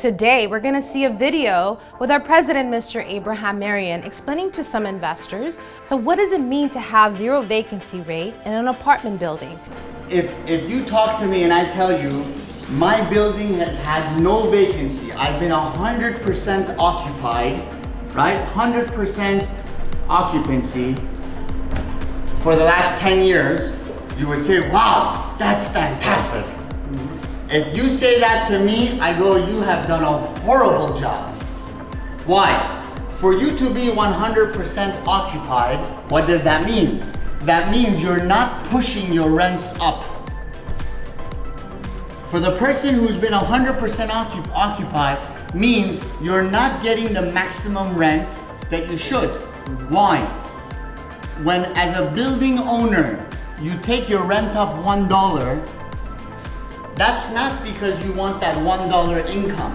Today, we're going to see a video with our president, Mr. Mehrian, explaining to some investors, so what does it mean to have zero vacancy rate in an apartment building? If you talk to me and I tell you, my building has had no vacancy, I've been 100% occupied, right? 100% occupancy for the last 10 years, you would say, wow, that's fantastic. If you say that to me, I go, you have done a horrible job. Why? For you to be 100% occupied, what does that mean? That means you're not pushing your rents up. For the person who's been 100% occupied means you're not getting the maximum rent that you should. Why? When as a building owner, you take your rent up $1, that's not because you want that $1 income.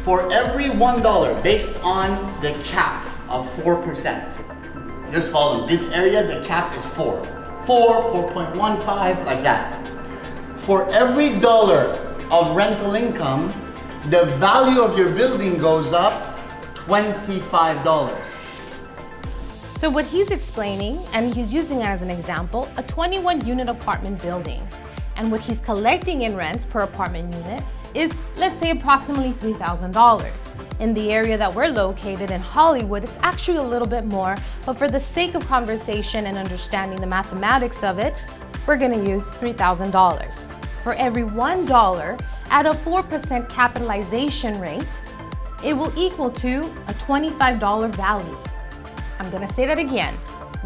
For every $1, based on the cap of 4%, just follow this area, the cap is 4, 4.15, like that. For every dollar of rental income, the value of your building goes up $25. So what he's explaining, and he's using it as an example, a 21-unit apartment building. And what he's collecting in rents per apartment unit is, let's say, approximately $3,000. In the area that we're located in Hollywood, it's actually a little bit more, but for the sake of conversation and understanding the mathematics of it, we're gonna use $3,000. For every $1 at a 4% capitalization rate, it will equal to a $25 value. I'm gonna say that again.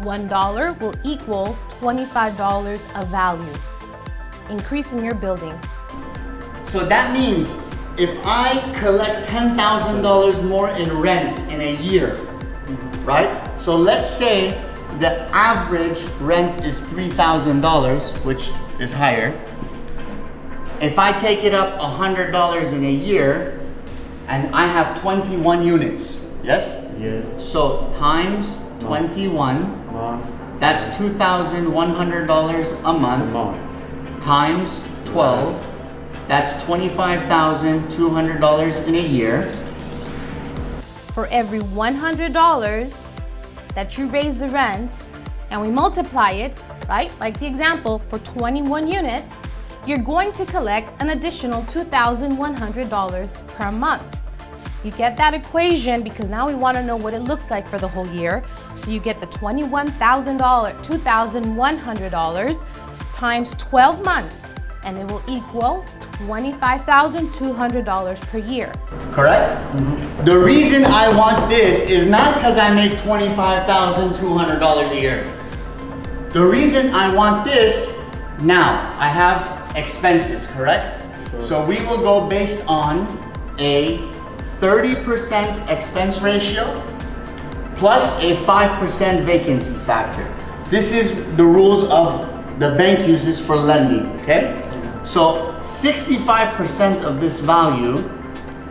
$1 will equal $25 of value. Increase in your building. So that means if I collect $10,000 more in rent in a year, right? So let's say the average rent is $3,000, which is higher. If I take it up $100 in a year, and I have 21 units, yes? Yes. So times 21, that's $2,100 a month. Times 12, that's $25,200 in a year. For every $100 that you raise the rent, and we multiply it, right? Like the example, for 21 units, you're going to collect an additional $2,100 per month. You get that equation because now we want to know what it looks like for the whole year. So you get the $2,100 times 12 months, and it will equal $25,200 per year. Correct? Mm-hmm. The reason I want this is not because I make $25,200 a year. The reason I want this, now I have expenses, correct? Sure. So we will go based on a 30% expense ratio plus a 5% vacancy factor. This is the rules of the bank uses for lending, okay? So 65% of this value,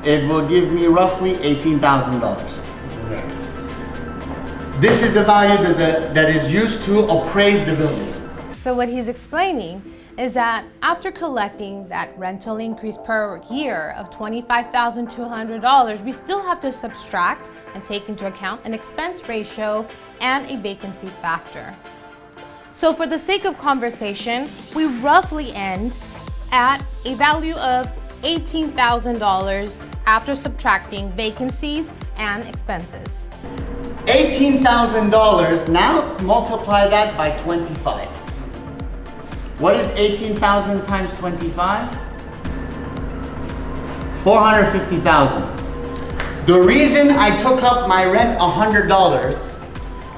it will give me roughly $18,000. This is the value that is used to appraise the building. So what he's explaining is that after collecting that rental increase per year of $25,200, we still have to subtract and take into account an expense ratio and a vacancy factor. So for the sake of conversation, we roughly end at a value of $18,000 after subtracting vacancies and expenses. $18,000, now multiply that by 25. What is 18,000 times 25? 450,000. The reason I took up my rent $100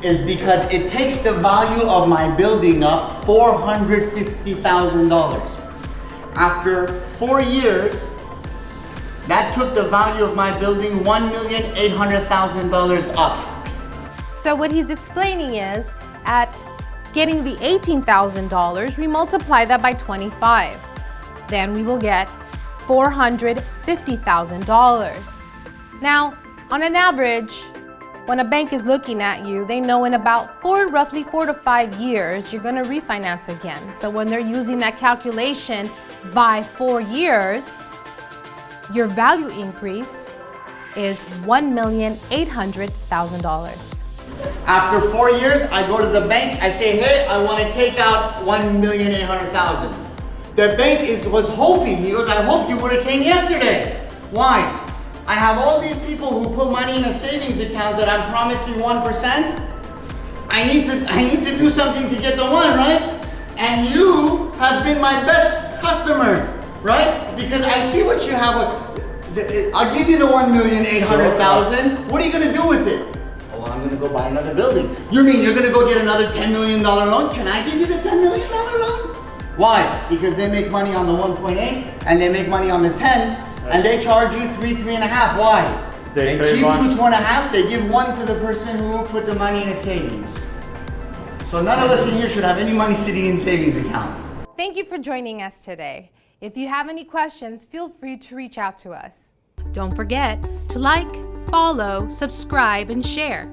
is because it takes the value of my building up $450,000. After 4 years, that took the value of my building $1,800,000 up. So what he's explaining is, at getting the $18,000, we multiply that by 25. Then we will get $450,000. Now, on an average, when a bank is looking at you, they know in about roughly 4 to 5 years, you're gonna refinance again. So when they're using that calculation by 4 years, Your value increase is $1,800,000. After 4 years, I go to the bank, I say, hey, I want to take out $1,800,000. The bank was hoping, he goes, I hope you would have came yesterday. Why? I have all these people who put money in a savings account that I'm promising 1%. I need to do something to get the one, right? And you have been my best customer, right? Because I see what you have. I'll give you the $1,800,000. What are you gonna do with it? Oh, I'm gonna go buy another building. You mean you're gonna go get another $10 million loan? Can I give you the $10 million loan? Why? Because they make money on the 1.8 and they make money on the 10 and they charge you 3.5. Why? They keep 2.5, they give 1 to the person who put the money in a savings. So none of us in here should have any money sitting in savings account. Thank you for joining us today. If you have any questions, feel free to reach out to us. Don't forget to like, follow, subscribe, and share.